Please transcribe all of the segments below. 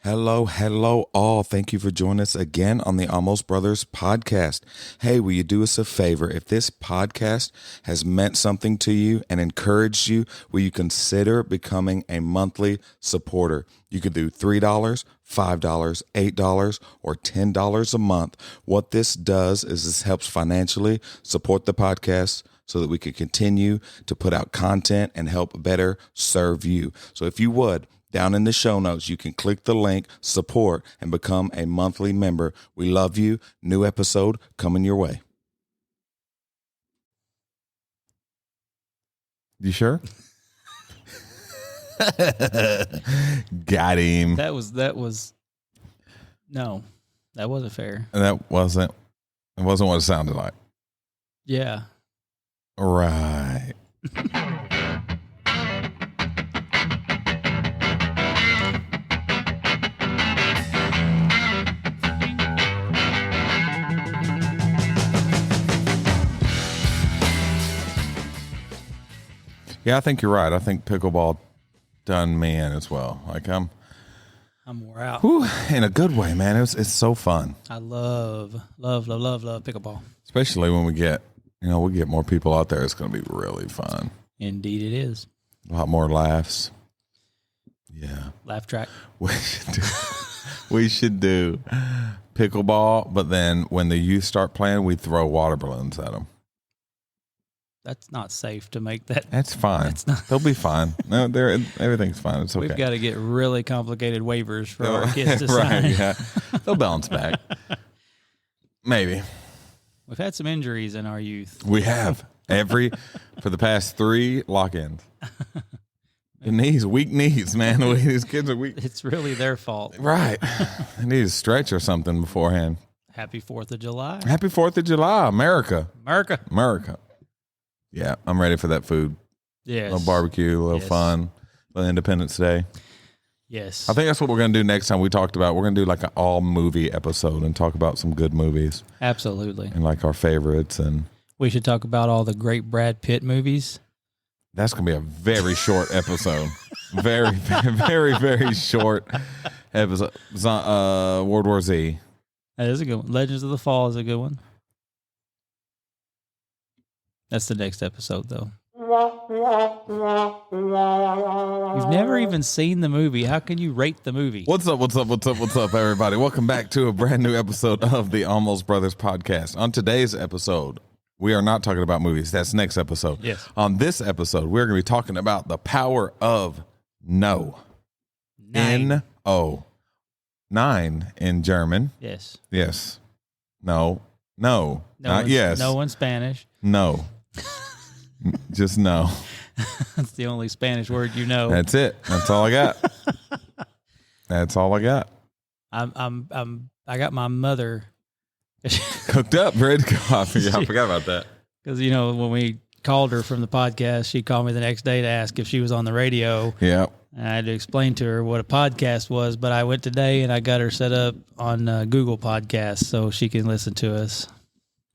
Hello, hello, all. Thank you for joining us again on the Almost Brothers podcast. Hey, will you do us a favor? If this podcast has meant something to you and encouraged you, will you consider becoming a monthly supporter? You could do $3, $5, $8, or $10 a month. What this does is this helps financially support the podcast so that we can continue to put out content and help better serve you. So if you would, down in the show notes, you can click the link, support, and become a monthly member. We love you. New episode coming your way. You sure? Got him. That was no, that wasn't fair. And it wasn't what it sounded like. Yeah. Right. Yeah, I think you're right. I think pickleball done me in as well. Like I'm wore out. Whew, in a good way, man. It's so fun. I love pickleball. Especially when we get more people out there. It's going to be really fun. Indeed, it is. A lot more laughs. Yeah. Laugh track. We should do pickleball, but then when the youth start playing, we throw water balloons at them. That's not safe to make that. That's fine. They'll be fine. No, everything's fine. It's okay. We've got to get really complicated waivers for our kids to sign. Right, yeah. They'll bounce back. Maybe. We've had some injuries in our youth. We have. For the past 3 lock-ins. Weak knees, man. These kids are weak. It's really their fault. Right. They need to stretch or something beforehand. Happy 4th of July. Happy 4th of July, America. America. Yeah, I'm ready for that food. Yes. A little barbecue, a little fun, a little Independence Day. Yes. I think that's what we're going to do next time we talked about. We're going to do like an all-movie episode and talk about some good movies. Absolutely. And like our favorites. And we should talk about all the great Brad Pitt movies. That's going to be a very short episode. Very, very, very short episode. World War Z. That is a good one. Legends of the Fall is a good one. That's the next episode, though. You've never even seen the movie. How can you rate the movie? What's up, everybody? Welcome back to a brand new episode of the Almost Brothers podcast. On today's episode, we are not talking about movies. That's next episode. Yes. On this episode, we're going to be talking about the power of no. 9. N-O. 9 in German. Yes. Yes. No. Not yes. No in Spanish. No. Just no. That's the only Spanish word you know. That's it. That's all I got. That's all I got. I got my mother Cooked up, ready to go. I forgot about that. Because when we called her from the podcast, she called me the next day to ask if she was on the radio. Yeah. And I had to explain to her what a podcast was, but I went today and I got her set up on Google Podcasts so she can listen to us.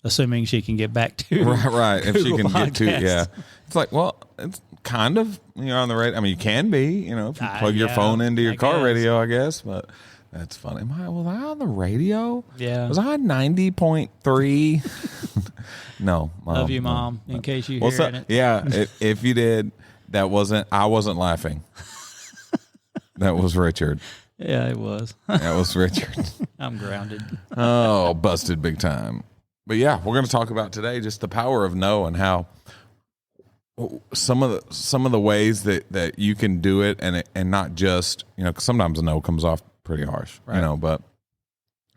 Assuming she can get back to right. If she can Podcast. get to, yeah. It's like, well, it's kind of on the radio. I mean, you can be, if you plug your phone into your car radio, I guess. But that's funny. Was I on the radio? Yeah. Was I on 90.3? No. Love you, Mom. In case you hearing it. Yeah. If you did, I wasn't laughing. That was Richard. Yeah, it was. That was Richard. I'm grounded. Oh, busted big time. But yeah, we're going to talk about today just the power of no and how some of the ways that you can do it and not just, 'cause sometimes a no comes off pretty harsh, right. But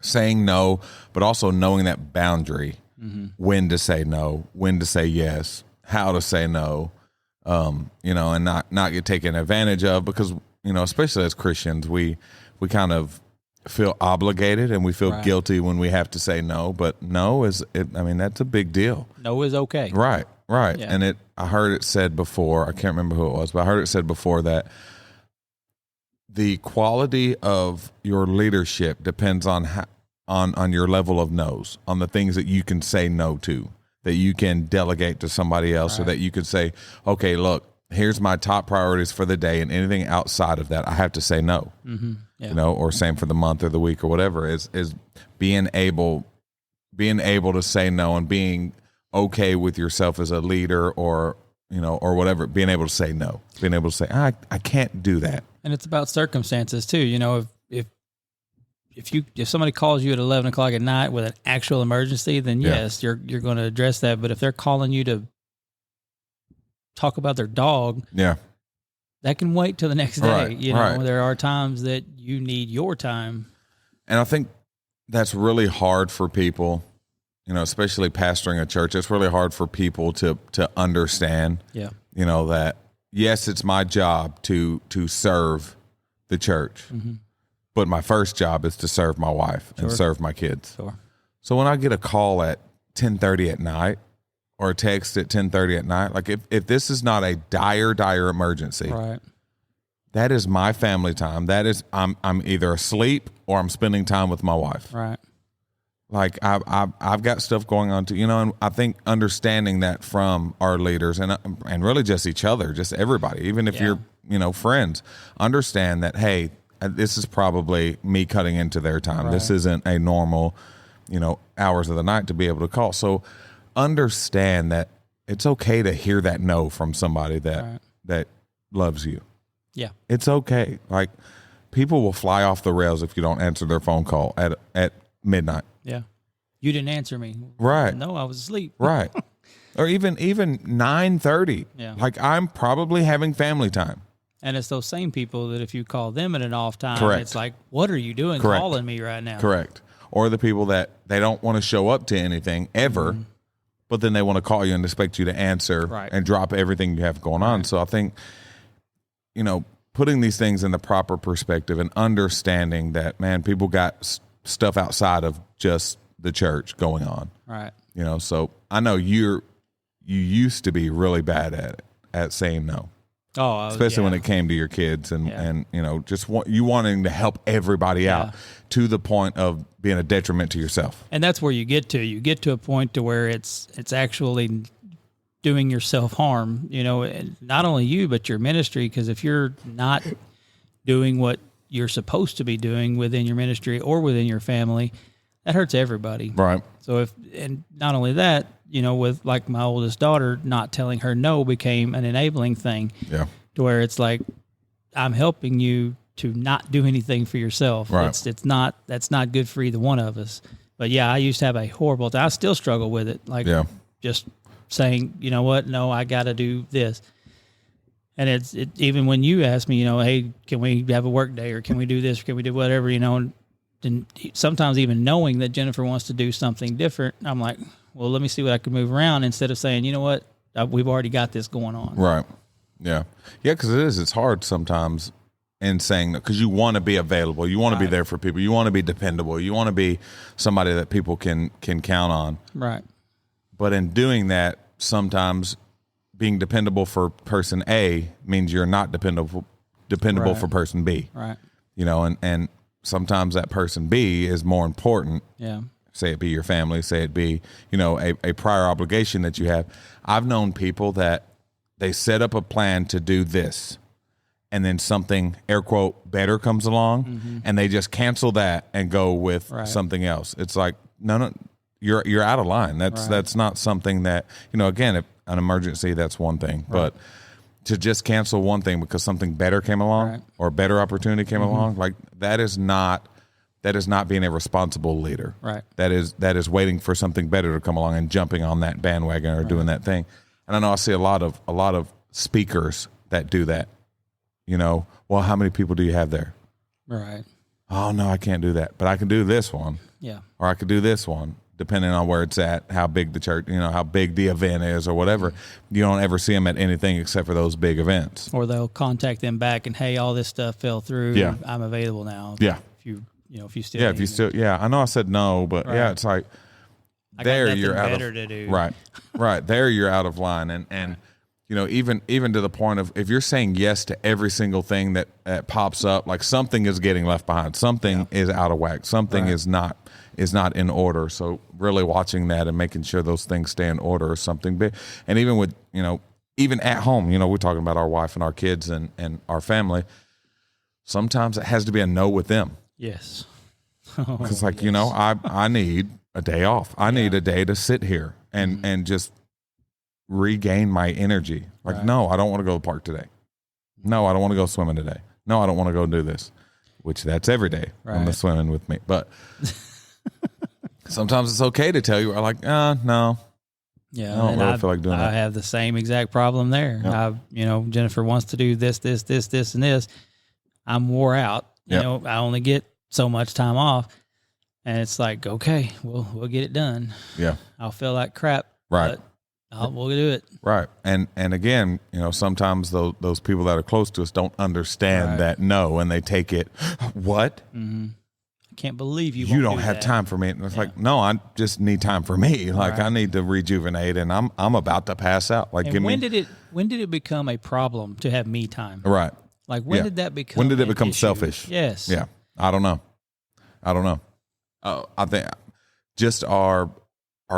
saying no, but also knowing that boundary, when to say no, when to say yes, how to say no, and not get taken advantage of because, especially as Christians, we kind of feel obligated and we feel guilty when we have to say no, but no that's a big deal. No is okay. Right. Yeah. And I heard it said before, I can't remember who it was, but I heard it said before that the quality of your leadership depends on your level of no's, on the things that you can say no to, that you can delegate to somebody else, or that you could say, okay, look, here's my top priorities for the day, and anything outside of that, I have to say no. Mm-hmm. Yeah. You know, or same for the month or the week or whatever. Is being able to say no and being okay with yourself as a leader, or or whatever. Being able to say no, being able to say I can't do that. And it's about circumstances too. You know, if somebody calls you at 11 o'clock at night with an actual emergency, then yes, you're going to address that. But if they're calling you to talk about their dog, that can wait till the next day. Right, there are times that you need your time. And I think that's really hard for people, especially pastoring a church. It's really hard for people to understand, that yes, it's my job to serve the church, but my first job is to serve my wife and serve my kids. Sure. So when I get a call at 10:30 at night, or a text at 10:30 at night, like if this is not a dire emergency, right, that is my family time. That is, I'm either asleep or I'm spending time with my wife. right. Like I've got stuff going on too, and I think understanding that from our leaders and really just each other, just everybody, even if you're, friends, understand that, hey, this is probably me cutting into their time. Right. This isn't a normal, hours of the night to be able to call. So understand that it's okay to hear that no from somebody that loves you. Yeah. It's okay. Like, people will fly off the rails if you don't answer their phone call at midnight. Yeah. You didn't answer me. Right. No, I was asleep. Right. Or even 9:30. Yeah. Like, I'm probably having family time. And it's those same people that if you call them at an off time, Correct. it's like, what are you doing Correct. calling me right now? Correct. Or the people that they don't want to show up to anything ever, but then they want to call you and expect you to answer and drop everything you have going on. So I think, putting these things in the proper perspective and understanding that, man, people got stuff outside of just the church going on. Right. So I know you used to be really bad at saying no. Oh, especially when it came to your kids and just you wanting to help everybody out to the point of being a detriment to yourself. And that's where you get to. You get to a point to where it's actually doing yourself harm, and not only you, but your ministry. Because if you're not doing what you're supposed to be doing within your ministry or within your family, that hurts everybody. Right. So and not only that, with like my oldest daughter, not telling her no became an enabling thing. Yeah. To where it's like, I'm helping you to not do anything for yourself. Right. That's not good for either one of us. But yeah, I used to have a horrible time. I still struggle with it. Like just saying, you know what? No, I got to do this. And it's even when you ask me, hey, can we have a work day, or can we do this, or can we do whatever, and sometimes even knowing that Jennifer wants to do something different, I'm like, well, let me see what I can move around, instead of saying, you know what, we've already got this going on. Right. Yeah. Yeah, because it's hard sometimes in saying that, because you want to be available. You want to be there for people. You want to be dependable. You want to be somebody that people can count on. Right. But in doing that, sometimes being dependable for person A means you're not dependable for person B. Right. And sometimes that person B is more important. Yeah. Say it be your family, say it be, a prior obligation that you have. I've known people that they set up a plan to do this, and then something, air quote, better comes along, and they just cancel that and go with something else. It's like, no, you're out of line. That's not something that, again, if an emergency, that's one thing, but to just cancel one thing because something better came along or a better opportunity came along, like that is not being a responsible leader. Right. That is waiting for something better to come along and jumping on that bandwagon or doing that thing. And I know I see a lot of speakers that do that. Well, how many people do you have there? Right. Oh no, I can't do that, but I can do this one. Yeah. Or I could do this one, depending on where it's at, how big the church, how big the event is or whatever. You don't ever see them at anything except for those big events. Or they'll contact them back and, hey, all this stuff fell through. Yeah. I'm available now. Yeah. If you still I know I said no, but it's like there you're out better to do. Right. There you're out of line. And even to the point of, if you're saying yes to every single thing that pops up, like something is getting left behind, something is out of whack, something is not in order. So really watching that and making sure those things stay in order is something big. And even with, even at home, we're talking about our wife and our kids and our family. Sometimes it has to be a no with them. Yes. Because I need a day off. I need a day to sit here and just regain my energy. Like, no, I don't want to go to the park today. No, I don't want to go swimming today. No, I don't want to go do this, which that's every day on the swimming with me. But sometimes it's okay to tell you, like, no. Yeah, I don't really feel like doing that. I have the same exact problem there. Yep. Jennifer wants to do this, and this. I'm wore out. I only get so much time off, and it's like, okay, we'll get it done. Yeah, I'll feel like crap, right? But we'll do it. Right, and again, sometimes those people that are close to us don't understand that no, and they take it. What? Mm-hmm. I can't believe you don't have time for me. And it's like, no, I just need time for me. Like I need to rejuvenate, and I'm about to pass out. Like, when did it become a problem to have me time? Right. Like when did that become? When did it become issue? selfish? Yes. Yeah. I don't know. I think just our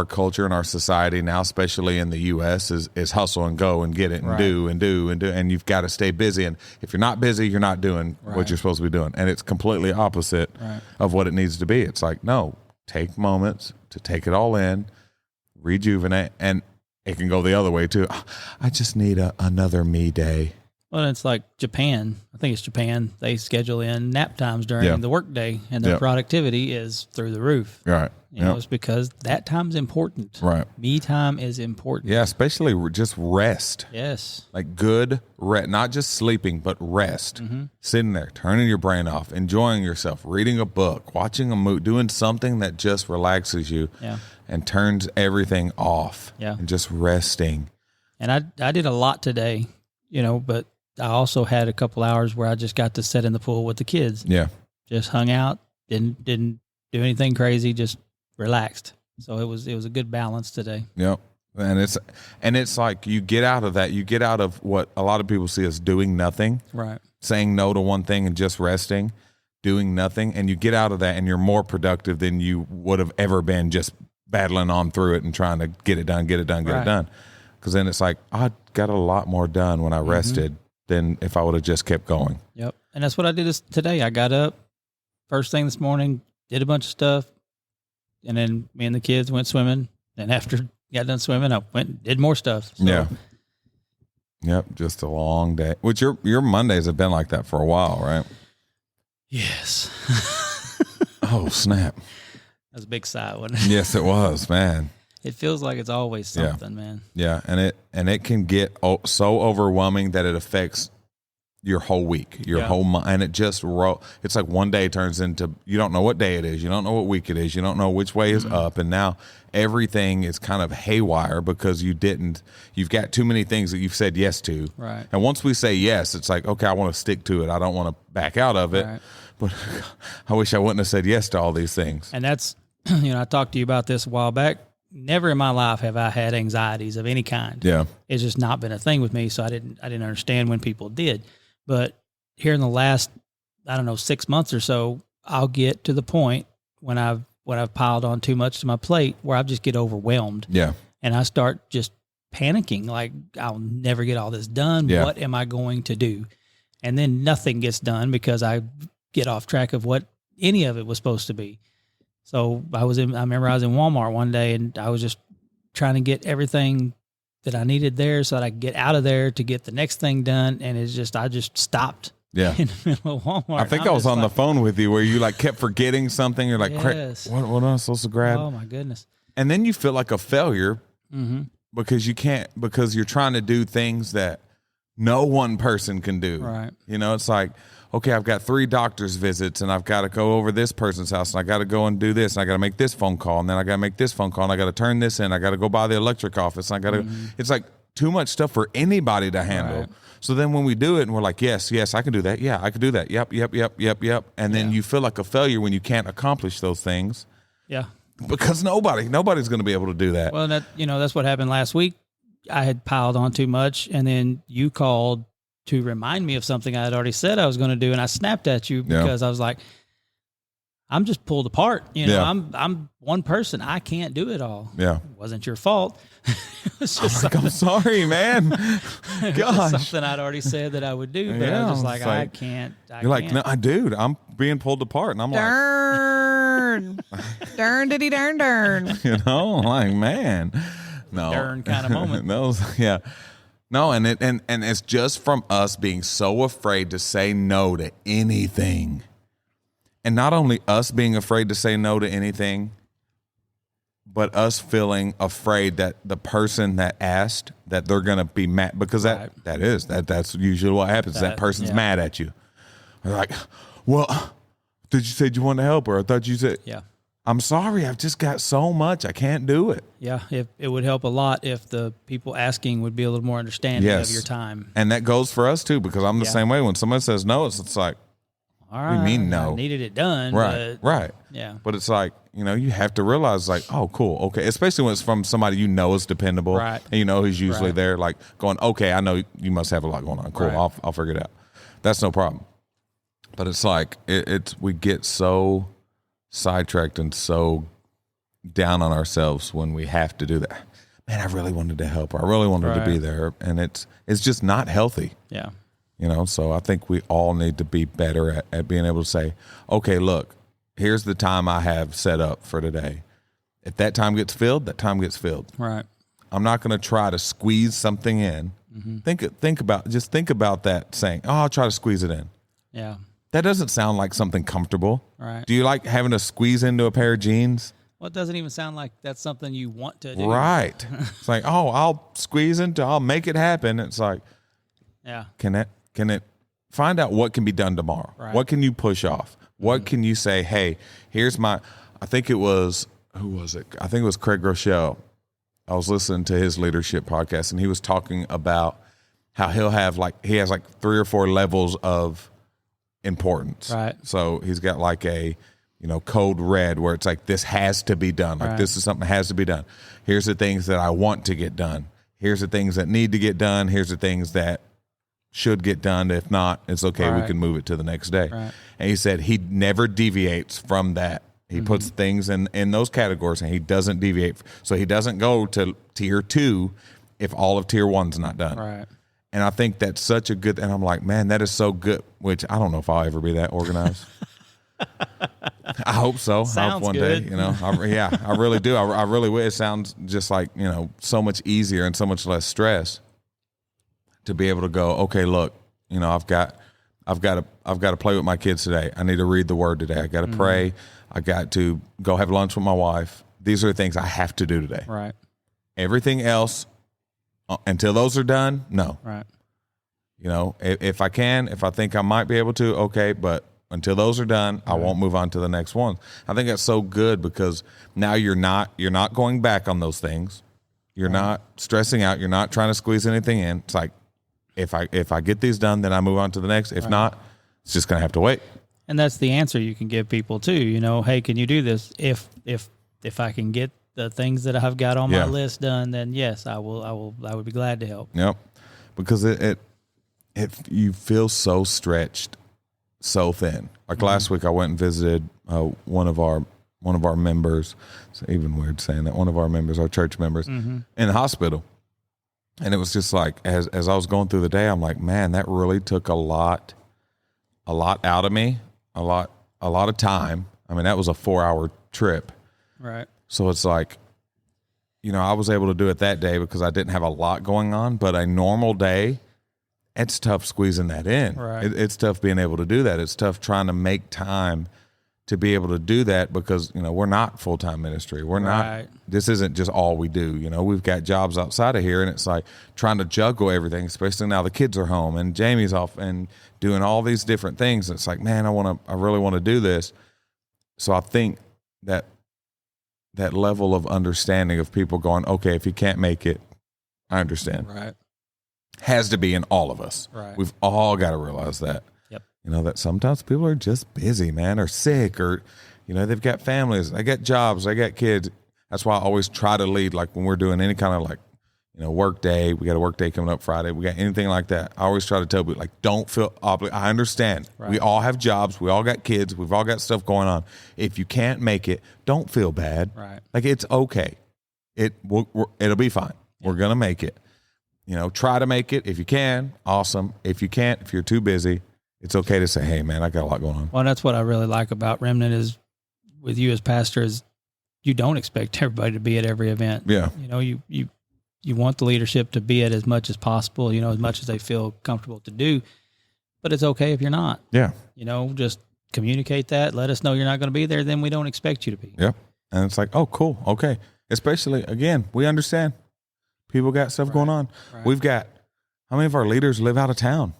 culture and our society now, especially in the U.S., is hustle and go and get it and do, and you've got to stay busy. And if you're not busy, you're not doing what you're supposed to be doing. And it's completely opposite of what it needs to be. It's like, no, take moments to take it all in, rejuvenate, and it can go the other way too. I just need another me day. Well, it's like Japan. I think it's Japan. They schedule in nap times during the workday, and their productivity is through the roof. Right. It's because that time's important. Right. Me time is important. Yeah, especially just rest. Yes. Like good rest, not just sleeping, but rest. Mm-hmm. Sitting there, turning your brain off, enjoying yourself, reading a book, watching a movie, doing something that just relaxes you and turns everything off. Yeah. And just resting. And I did a lot today, but I also had a couple hours where I just got to sit in the pool with the kids. Yeah. Just hung out, didn't do anything crazy, just relaxed. So it was a good balance today. Yep. And it's like you get out of that. You get out of what a lot of people see as doing nothing. Right. Saying no to one thing and just resting, doing nothing, and you get out of that and you're more productive than you would have ever been just battling on through it and trying to get it done. Because then it's like, I got a lot more done when I rested than if I would have just kept going. Yep. And that's what I did today. I got up first thing this morning, did a bunch of stuff, and then me and the kids went swimming. And after I got done swimming, I went and did more stuff. So. Yeah. Yep. Just a long day. Which your Mondays have been like that for a while, right? Yes. Oh, snap. That was a big sigh, wasn't it? Yes, it was, man. It feels like it's always something, man. Yeah, and it can get so overwhelming that it affects your whole week, your whole month, and it just it's like one day turns into, you don't know what day it is, you don't know what week it is, you don't know which way is up, and now everything is kind of haywire because you've got too many things that you've said yes to. Right. And once we say yes, it's like, okay, I want to stick to it. I don't want to back out of it. Right. But I wish I wouldn't have said yes to all these things. And that's, I talked to you about this a while back. Never in my life have I had anxieties of any kind. Yeah. It's just not been a thing with me, so I didn't understand when people did. But here in the last, 6 months or so, I'll get to the point when I've piled on too much to my plate where I just get overwhelmed. Yeah. And I start just panicking, like I'll never get all this done. Yeah. What am I going to do? And then nothing gets done because I get off track of what any of it was supposed to be. So I remember I was in Walmart one day and I was just trying to get everything that I needed there so that I could get out of there to get the next thing done. And I just stopped in the middle of Walmart. I think I was on the phone with you where you kept forgetting something. You're like, yes. what am I supposed to grab? Oh my goodness. And then you feel like a failure because you're trying to do things that no one person can do. Right. It's like, okay, I've got 3 doctor's visits and I've got to go over this person's house and I got to go and do this and I got to make this phone call and then I got to make this phone call and I got to turn this in. I got to go by the electric office. And I got to, it's like too much stuff for anybody to handle. Right. So then when we do it and we're like, yes, I can do that. Yeah, I can do that. Yep. And then you feel like a failure when you can't accomplish those things. Yeah. Because nobody's going to be able to do that. Well, that's what happened last week. I had piled on too much and then you called to remind me of something I had already said I was going to do. And I snapped at you because I was like, I'm just pulled apart. You know, Yeah. I'm one person. I can't do it all. Yeah. It wasn't your fault. It was just I'm sorry, man. Gosh. something I'd already said that I would do, but Yeah, I was just like, it's like- I can't. You're like, no, dude, I'm being pulled apart. And I'm Darn. Darn diddy darn darn. like, you know, like, man, no. Darn kind of moment. Yeah. No, and it's just from us being so afraid to say no to anything. And not only us being afraid to say no to anything, but us feeling afraid that the person that asked that they're going to be mad, because that's usually what happens. That person's mad at you. They're like, well, did you say you wanted to help her? I thought you said, Yeah. I'm sorry. I've just got so much. I can't do it. Yeah. It would help a lot if the people asking would be a little more understanding of your time. And that goes for us too, because I'm the same way. When someone says no, it's like, All right. you mean no? I needed it done. Right. But, Right. Yeah. But it's like, you know, you have to realize like, oh, cool. Okay. Especially when it's from somebody you know is dependable. Right. And you know who's usually Right. there, like going, okay, I know you must have a lot going on. Cool. Right. I'll figure it out. That's no problem. But it's like, we get so sidetracked and so down on ourselves when we have to do that. Man, I really wanted to help her. I really wanted to be there. And it's just not healthy. Yeah. You know, so I think we all need to be better at being able to say, okay, look, here's the time I have set up for today. If that time gets filled, that time gets filled. Right. I'm not going to try to squeeze something in. Think about that saying, oh, I'll try to squeeze it in. Yeah. That doesn't sound like something comfortable. Right. Do you like having to squeeze into a pair of jeans? Well, it doesn't even sound like that's something you want to do. Right. It's like, oh, I'll squeeze I'll make it happen. It's like, Yeah. Can it find out what can be done tomorrow? Right. What can you push off? What can you say, hey, here's I think it was, who was it? I think it was Craig Rochelle. I was listening to his leadership podcast, and he was talking about how he has 3 or 4 levels of importance. Right. So he's got like a, code red where it's like, this has to be done. Like this is something that has to be done. Here's the things that I want to get done. Here's the things that need to get done. Here's the things that should get done. If not, it's okay. We can move it to the next day. Right. And he said he never deviates from that. He puts things in those categories, and he doesn't deviate. So he doesn't go to tier 2 if all of tier 1's not done. Right. And I think that's such a good, and I'm like, man, that is so good, which I don't know if I'll ever be that organized. I hope so. I Sounds hope one good. day, I really do. I really will. It sounds just like, so much easier and so much less stress to be able to go, okay, look, I've got to play with my kids today. I need to read the word today. I got to pray. I got to go have lunch with my wife. These are the things I have to do today. Right. Everything else, until those are done, no. Right. If I think I might be able to, okay, but until those are done, I won't move on to the next one. I think that's so good because now you're not going back on those things. You're not stressing out. You're not trying to squeeze anything in. It's like, if I get these done, then I move on to the next. If not, it's just going to have to wait. And that's the answer you can give people too. Hey, can you do this? If I can get the things that I've got on my list done, then yes, I would be glad to help. Yep. Because it you feel so stretched, so thin. Like last week, I went and visited one of our members. It's even weird saying that, one of our members, our church members, in the hospital. And it was just like, as I was going through the day, I'm like, man, that really took a lot out of me, a lot of time. I mean, that was a 4-hour trip. Right. So it's like, I was able to do it that day because I didn't have a lot going on, but a normal day, it's tough squeezing that in. Right. It's tough being able to do that. It's tough trying to make time to be able to do that because, we're not full-time ministry. We're not, this isn't just all we do. We've got jobs outside of here, and it's like trying to juggle everything, especially now the kids are home and Jamie's off and doing all these different things. It's like, man, I really want to do this. So I think that level of understanding of people going, okay, if you can't make it, I understand. Right. Has to be in all of us. Right. We've all got to realize that. Yep. That sometimes people are just busy, man, or sick, or, they've got families, they got jobs, they got kids. That's why I always try to lead, like when we're doing any kind of like, work day. We got a work day coming up Friday. We got anything like that. I always try to tell people, like, don't feel obligated. I understand. Right. We all have jobs. We all got kids. We've all got stuff going on. If you can't make it, don't feel bad. Right. Like, it's okay. It'll be fine. Yeah. We're going to make it. Try to make it. If you can, awesome. If you can't, if you're too busy, it's okay to say, hey, man, I got a lot going on. Well, that's what I really like about Remnant is with you as pastor is you don't expect everybody to be at every event. Yeah. You want the leadership to be at as much as possible, as much as they feel comfortable to do, but it's okay if you're not. Yeah. Just communicate that. Let us know you're not going to be there. Then we don't expect you to be. Yeah. And it's like, oh, cool. Okay. Especially, again, we understand people got stuff going on. Right. We've got, how many of our leaders live out of town?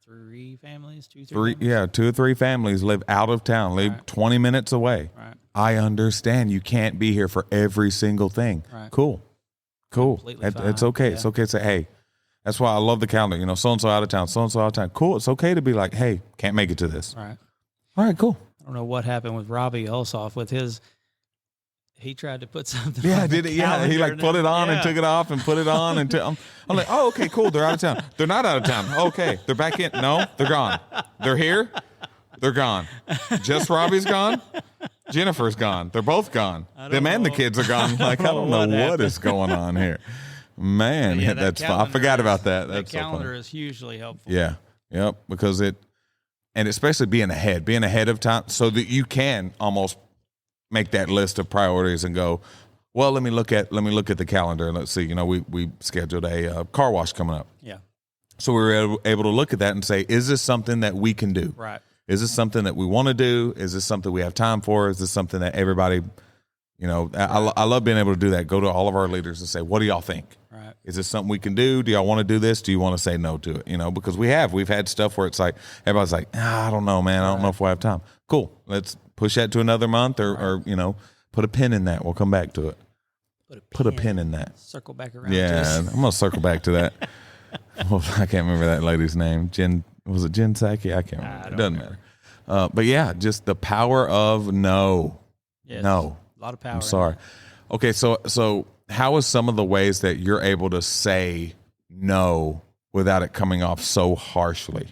3 families, 2 families? Yeah, 2 or 3 families live out of town, live 20 minutes away. Right. I understand you can't be here for every single thing. Right. Cool. It's okay. Yeah. It's okay to say, hey, that's why I love the calendar. So-and-so out of town, so-and-so out of town. Cool. It's okay to be like, hey, can't make it to this. Right. All right, cool. I don't know what happened with Robbie Olsoff with his, he tried to put something on did it? Yeah, he put it on and took it off and put it on. And I'm like, oh, okay, cool. They're out of town. They're not out of town. Okay. They're back in. No, they're gone. They're here. They're gone. Just Robbie's gone. Jennifer's gone. They're both gone. Them and the kids are gone. Like, I don't know what is going on here. Man, that's fun. I forgot about that. That's the calendar is hugely helpful. Yeah. Yep. Because and especially being ahead of time so that you can almost make that list of priorities and go, well, let me look at the calendar and let's see, we scheduled a car wash coming up. Yeah. So we were able to look at that and say, is this something that we can do? Right. Is this something that we want to do? Is this something we have time for? Is this something that everybody, I love being able to do that. Go to all of our leaders and say, what do y'all think? Right. Is this something we can do? Do y'all want to do this? Do you want to say no to it? Because we've had stuff where it's like, everybody's like, I don't know, man. I don't know if we'll have time. Cool. Let's push that to another month or put a pin in that. We'll come back to it. Put a pin in that. Circle back around. Yeah. I'm going to circle back to that. Well, I can't remember that lady's name. Was it Jen Psaki? I can't remember. It doesn't matter. But yeah, just the power of no. Yes. No. A lot of power. I'm sorry. Okay, so how is some of the ways that you're able to say no without it coming off so harshly?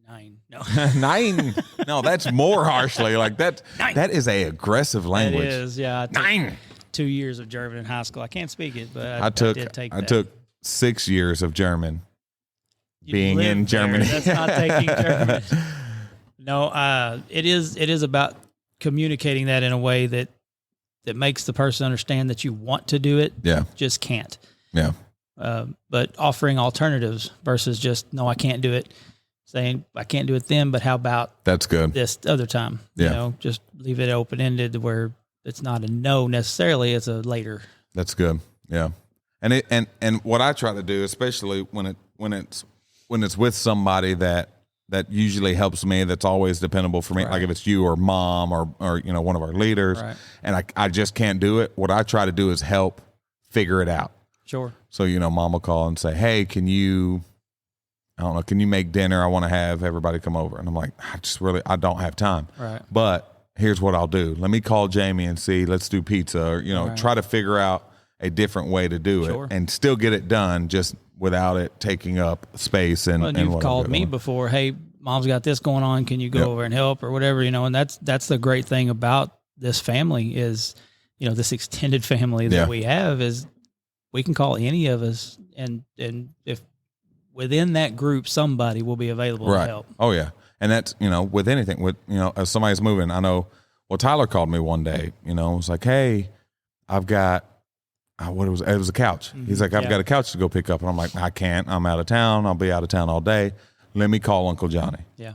9. No. 9? No, that's more harshly. Like that. 9. That is a aggressive language. It is, yeah. 9. 2 years of German in high school. I can't speak it, but I did take that. I took 6 years of German. Being in Germany. That's not taking German. No, it is about communicating that in a way that makes the person understand that you want to do it. Yeah. Just can't. Yeah. But offering alternatives versus just, no, I can't do it. Saying, I can't do it then, but how about that's good this other time? Yeah. Just leave it open-ended where it's not a no necessarily, it's a later. That's good. Yeah. And what I try to do, especially when it's with somebody that usually helps me, that's always dependable for me. Right. Like if it's you or mom or one of our leaders, right. And I just can't do it. What I try to do is help figure it out. Sure. So, mom will call and say, hey, can you make dinner? I want to have everybody come over. And I'm like, I don't have time. Right. But here's what I'll do. Let me call Jamie and see, let's do pizza or, right. Try to figure out a different way to do it and still get it done just without it taking up space. And you've called me before, hey, mom's got this going on. Can you go over and help or whatever, and that's the great thing about this family is, this extended family that we have is we can call any of us and if within that group, somebody will be available to help. Oh yeah. And that's, with anything as somebody's moving, I know, Tyler called me one day, it was like, hey, I've got, it was a couch. Mm-hmm. He's like, I've got a couch to go pick up. And I'm like, I can't, I'm out of town. I'll be out of town all day. Let me call Uncle Johnny. Yeah.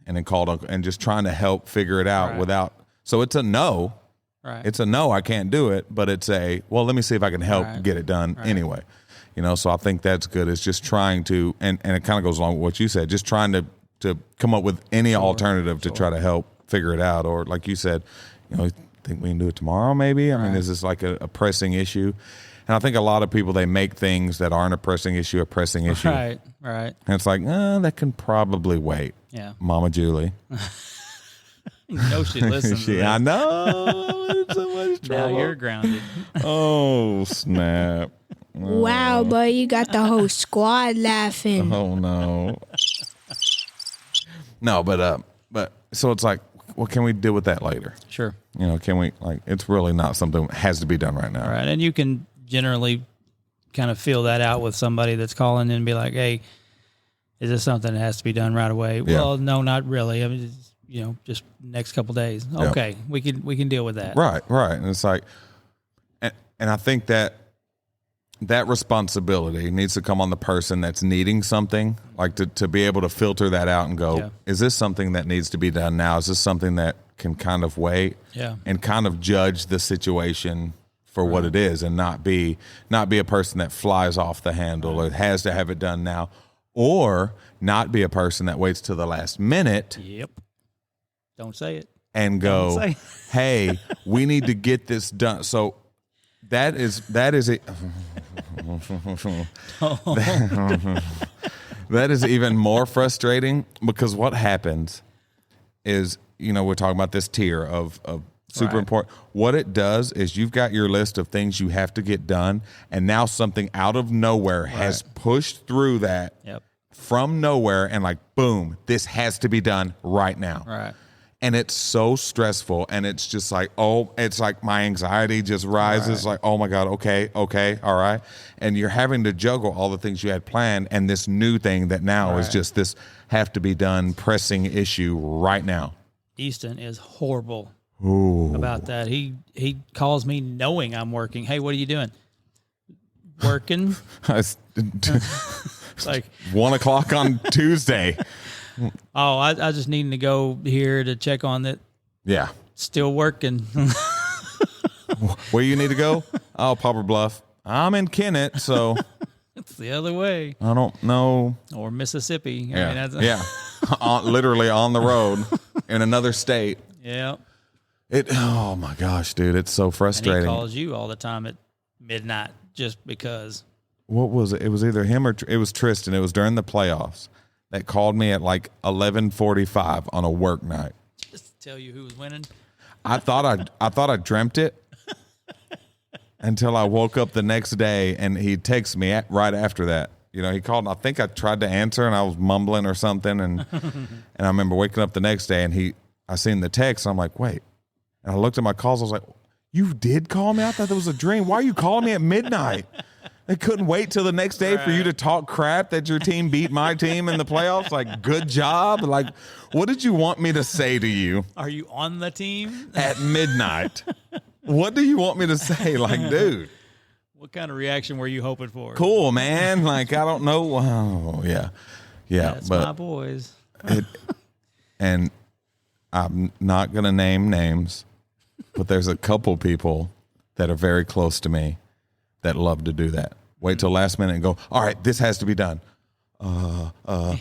And then called Uncle and just trying to help figure it out without, so it's a no. Right. It's a no, I can't do it, but it's well, let me see if I can help get it done anyway. So I think that's good. It's just trying to, and it kind of goes along with what you said, just trying to come up with any alternative to try to help figure it out. Or like you said, think we can do it tomorrow maybe? I mean, is this like a pressing issue? And I think a lot of people, they make things that aren't a pressing issue. Right. And it's like, that can probably wait. Yeah. Mama Julie. No, she listens to I this. know. I'm in so much Now trouble. you're grounded. Oh, snap. Wow, boy, you got the whole squad laughing. Oh, no. No, but so it's like, what can we do with that later? Sure. You know, can we, like, it's really not something that has to be done right now. All right. And you can generally kind of feel that out with somebody that's calling in and be like, hey, is this something that has to be done right away? Yeah. Well, no, not really. I mean, it's, just next couple days. Okay. We can deal with that. Right. And it's like, and I think that responsibility needs to come on the person that's needing something, like to be able to filter that out and go, is this something that needs to be done now? Is this something that can kind of wait? Yeah. And kind of judge the situation for what it is, and not be a person that flies off the handle or has to have it done now, or not be a person that waits till the last minute. Yep. Don't say it. And go, hey, we need to get this done. So that is it. That is even more frustrating, because what happens is, we're talking about this tier of super important. What it does is you've got your list of things you have to get done, and now something out of nowhere has pushed through that from nowhere, and like, boom, this has to be done right now. Right. And it's so stressful, and it's just like, it's like my anxiety just rises, like, oh my God, okay, all right. And you're having to juggle all the things you had planned and this new thing that now is just this have to be done pressing issue right now. Easton is horrible about that. He calls me knowing I'm working. Hey, what are you doing? Working. It's like 1 o'clock on Tuesday. Oh, I just needing to go here to check on that. Yeah. Still working. Where you need to go? Oh, Poplar Bluff. I'm in Kennett, so It's the other way. I don't know. Or Mississippi. Yeah. I mean, Literally on the road in another state. Yeah. Oh my gosh, dude, it's so And frustrating. he calls you all the time at midnight just because. What was it? It was either him or it was Tristan. It was during the playoffs that called me at like 11:45 on a work night. Just to tell you who was winning. I thought I dreamt it until I woke up the next day, and he texted me right after that. He called, and I think I tried to answer, and I was mumbling or something, and I remember waking up the next day, and I seen the text, and I'm like, wait. And I looked at my calls, I was like, you did call me? I thought that was a dream. Why are you calling me at midnight? They couldn't wait till the next day for you to talk crap that your team beat my team in the playoffs. Like, good job. Like, what did you want me to say to you Are you on the team? at midnight? What do you want me to say? Like, dude, What kind of reaction were you hoping for? cool, man. Like, I don't know. Oh, yeah. That's my But boys. and I'm not going to name names, but there's a couple people that are very close to me that love to do that. Wait till last minute and go, all right, this has to be done. I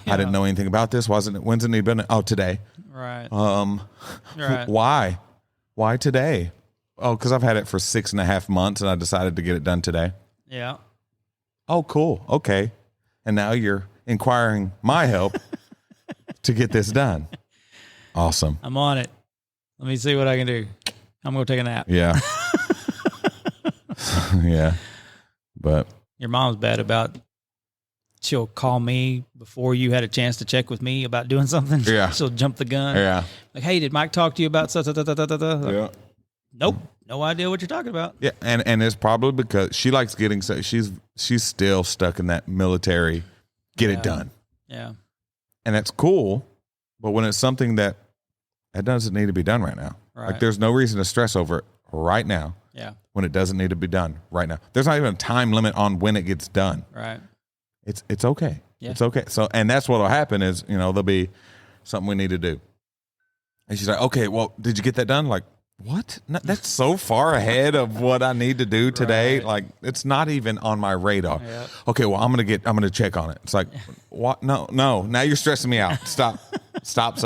didn't know anything about this. When's it need been? Oh, today. Right. Right. Why today? Oh, because I've had it for 6.5 months and I decided to get it done today. Yeah. Oh, cool. Okay. And now you're inquiring my help to get this done. Awesome. I'm on it. Let me see what I can do. I'm going to take a nap. Yeah. Yeah. But Your mom's bad about she'll call me before you had a chance to check with me about doing something. Yeah. She'll jump the gun. yeah. Like, hey, did Mike talk to you about such? Yeah. Nope. No idea what you're talking about. Yeah, and it's probably because she likes getting she's still stuck in that military get it done. Yeah. And that's cool, but when it's something that doesn't need to be done right now. Right. Like, there's no reason to stress over it right now. Yeah. When it doesn't need to be done right now. There's not even a time limit on when it gets done. Right. It's okay. Yeah. It's okay. So, and that's what'll happen is, there'll be something we need to do. And she's like, okay, well, did you get that done? Like, what? No, that's so far ahead of what I need to do today. Right. Like, it's not even on my radar. Yep. Okay, well, I'm going to check on it. It's like, what? No, now you're stressing me out. Stop. Stop.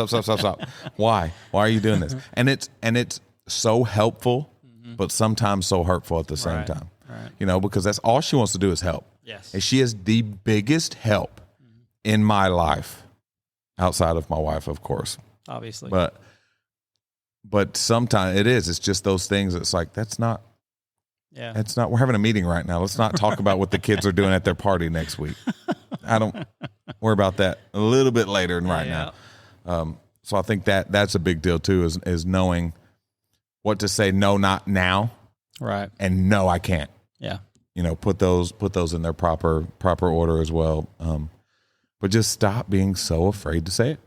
Why are you doing this? And it's so helpful, but sometimes so hurtful at the same Right. time. Right. Because that's all she wants to do is help. Yes. And she is the biggest help in my life, outside of my wife, of course. Obviously. But but sometimes it's just those things. It's like, that's not, we're having a meeting right now. Let's not talk about what the kids are doing at their party next week. I don't worry about that a little bit later and right now. So I think that's a big deal too, is knowing what to say. No, not now. Right. And no, I can't. Yeah. Put those in their proper order as well. But just stop being so afraid to say it.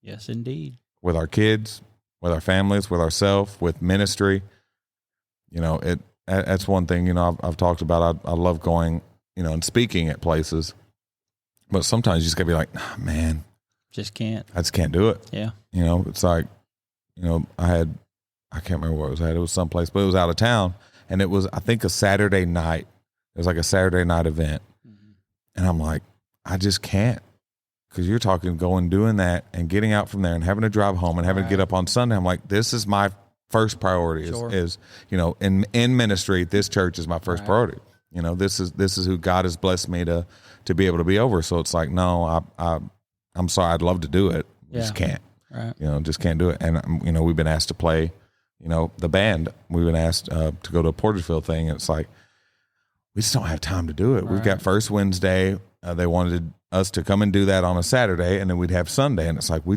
Yes, indeed. With our kids, with our families, with ourselves, with ministry. That's one thing, I've talked about. I love going, and speaking at places, but sometimes you just gotta be like, nah, man, just can't. I just can't do it. Yeah. It's like, I can't remember where it was at. It was someplace, but it was out of town, and it was, I think, a Saturday night. It was like a Saturday night event. Mm-hmm. And I'm like, I just can't. Because you're talking doing that and getting out from there and having to drive home and having to get up on Sunday. I'm like, this is my first priority is in ministry, this church is my first priority. This is who God has blessed me to be able to be over. So it's like, no, I'm sorry. I'd love to do it. Just can't, just can't do it. And, we've been asked to play, the band, we've been asked to go to a Porterfield thing. And it's like, we just don't have time to do it. Right. We've got First Wednesday. They wanted us to come and do that on a Saturday, and then we'd have Sunday. And it's like, we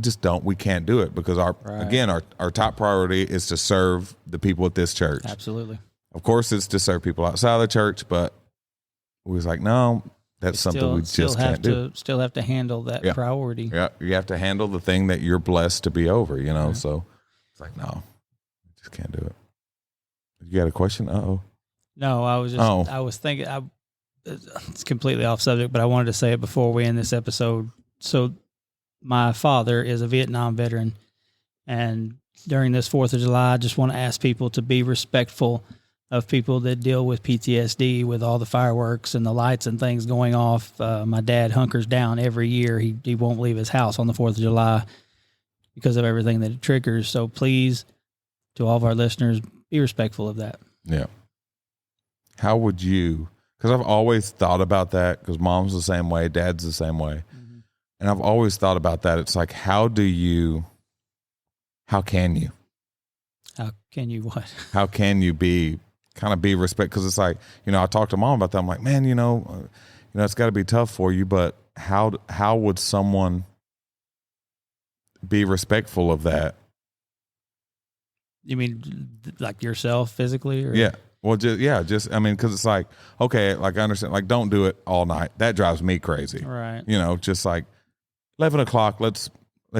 can't do it because our top priority is to serve the people at this church. Absolutely. Of course, it's to serve people outside of the church, but we was like, no, that's something we just can't do. Still have to handle that priority. Yeah, you have to handle the thing that you're blessed to be over, Right. So it's like, no, just can't do it. You got a question? Uh-oh. No, I was thinking, it's completely off subject, but I wanted to say it before we end this episode. So my father is a Vietnam veteran, and during this 4th of July, I just want to ask people to be respectful of people that deal with PTSD, with all the fireworks and the lights and things going off. My dad hunkers down every year. He won't leave his house on the 4th of July because of everything that it triggers. So please, to all of our listeners, be respectful of that. Yeah. How would you... Because I've always thought about that, because mom's the same way, dad's the same way. Mm-hmm. And I've always thought about that. It's like, how can you what? How can you be respect? Because it's like, I talked to mom about that. I'm like, man, it's got to be tough for you, but how would someone be respectful of that? You mean like yourself physically? Or? Yeah. Well, because it's like, okay, like I understand, like don't do it all night. That drives me crazy. Right. Just like 11 o'clock, let's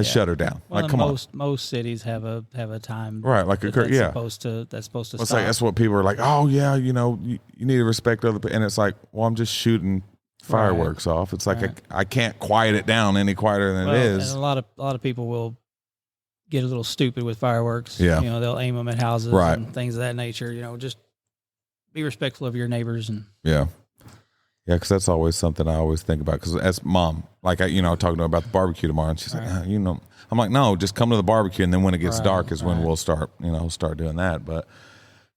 shut her down. Well, like, come on. Most cities have a time. Right. Like that's supposed to stop. It's like, that's what people are like, oh yeah, you need to respect other people. And it's like, well, I'm just shooting fireworks off. It's like, I can't quiet it down any quieter than it is. And a lot of people will get a little stupid with fireworks. Yeah. They'll aim them at houses and things of that nature, just be respectful of your neighbors. And because that's always something I always think about. Because as mom, like I talking to her about the barbecue tomorrow, and she's like, I'm like, no, just come to the barbecue, and then when it gets dark is when we'll start doing that. But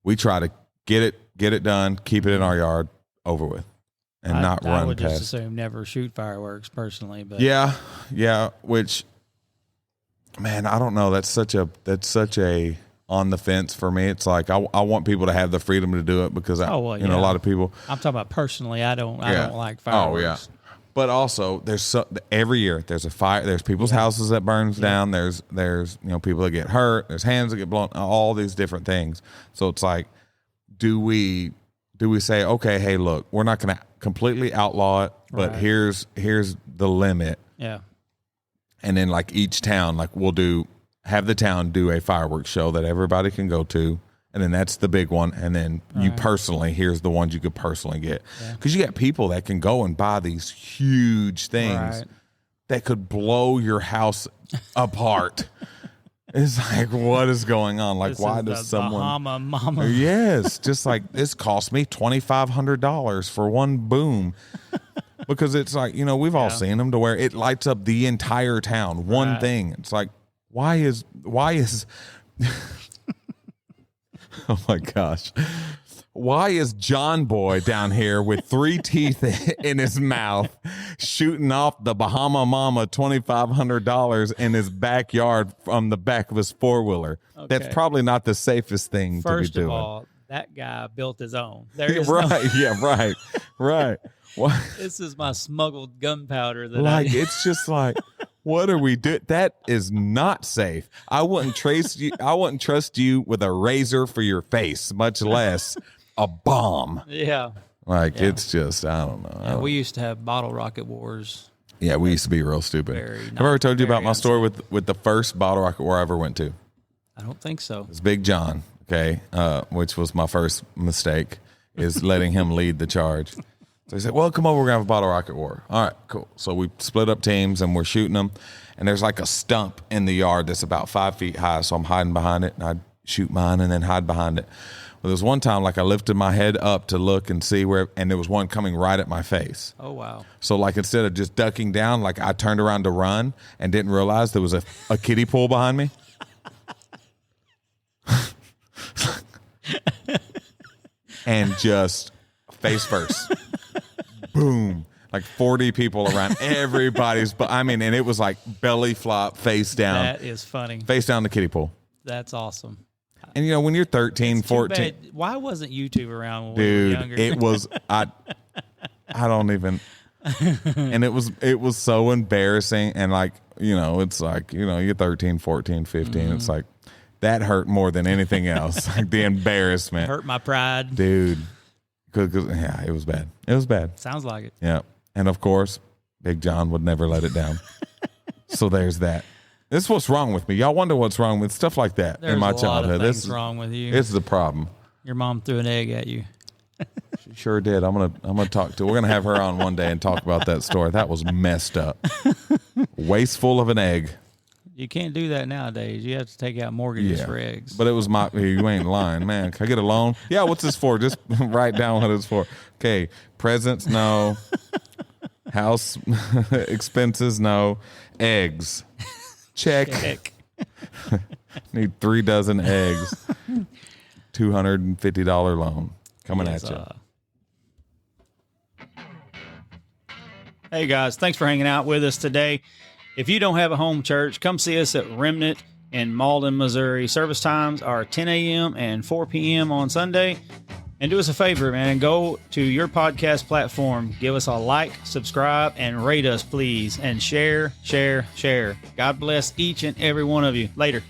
we try to get it done, keep it in our yard, over with, and not run past. I would just assume never shoot fireworks personally, but yeah. Which, man, I don't know. That's such a on the fence for me. It's like I want people to have the freedom to do it because a lot of people. I'm talking about personally. I don't like fireworks. Oh yeah, but also every year there's a fire. There's people's houses that burns down. There's people that get hurt. There's hands that get blown. All these different things. So it's like, do we say, okay, hey, look, we're not going to completely outlaw it, but here's the limit. Yeah, and then like each town, like have the town do a fireworks show that everybody can go to, and then that's the big one. And then you personally, here's the ones you could personally get, because you got people that can go and buy these huge things that could blow your house apart. It's like, what is going on? Like, why does someone? Mama. Yes, just like this cost me $2,500 for one boom. Because it's like, we've all seen them to where it lights up the entire town. One thing. It's like, why is oh my gosh, why is John Boy down here with 3 teeth in his mouth shooting off the Bahama Mama $2,500 in his backyard from the back of his 4-wheeler? Okay. That's probably not the safest thing First to be of doing. all, that guy built his own. There is Right. Yeah, right. Right. What? This is my smuggled gunpowder that Like, it's just like, what are we doing? That is not safe. I wouldn't trust you with a razor for your face, much less a bomb. Yeah. Like, it's just, I don't know. Yeah, we used to have bottle rocket wars. Yeah, we used to be real stupid. Very Have I ever told you very about my story with the first bottle rocket war I ever went to? I don't think so. It's Big John, okay, which was my first mistake, is letting him lead the charge. So he said, well, come over, we're going to have a bottle rocket war. All right, cool. So we split up teams and we're shooting them. And there's like a stump in the yard that's about 5 feet high. So I'm hiding behind it and I'd shoot mine and then hide behind it. Well, there was one time like I lifted my head up to look and see where, and there was one coming right at my face. Oh, wow. So like instead of just ducking down, like I turned around to run and didn't realize there was a kiddie pool behind me. And just face first. Boom. Like 40 people around. Everybody's, and it was like belly flop, face down. That is funny. Face down the kiddie pool. That's awesome. And when you're 13, Too 14. bad. Why wasn't YouTube around when we were Dude, younger? it was, I don't even, and it was so embarrassing. And like, it's like, you're 13, 14, 15. It's like, that hurt more than anything else. Like the embarrassment. Hurt my pride. Dude. Yeah, it was bad. It was bad. Sounds like it. Yeah. And of course, Big John would never let it down. So there's that. This is what's wrong with me. Y'all wonder what's wrong with stuff like that There's in my a lot childhood. of things This wrong with you. It's the problem. Your mom threw an egg at you. She sure did. I'm gonna talk to. We're gonna have her on one day and talk about that story. That was messed up. Wasteful of an egg. You can't do that nowadays. You have to take out mortgages for eggs. But it was you ain't lying, man. Can I get a loan? Yeah, what's this for? Just write down what it's for. Okay, presents, no. House expenses, no. Eggs, check. Need 3 dozen eggs. $250 loan coming at you. Hey guys, thanks for hanging out with us today. If you don't have a home church, come see us at Remnant in Malden, Missouri. Service times are 10 a.m. and 4 p.m. on Sunday. And do us a favor, man. Go to your podcast platform. Give us a like, subscribe, and rate us, please. And share. God bless each and every one of you. Later.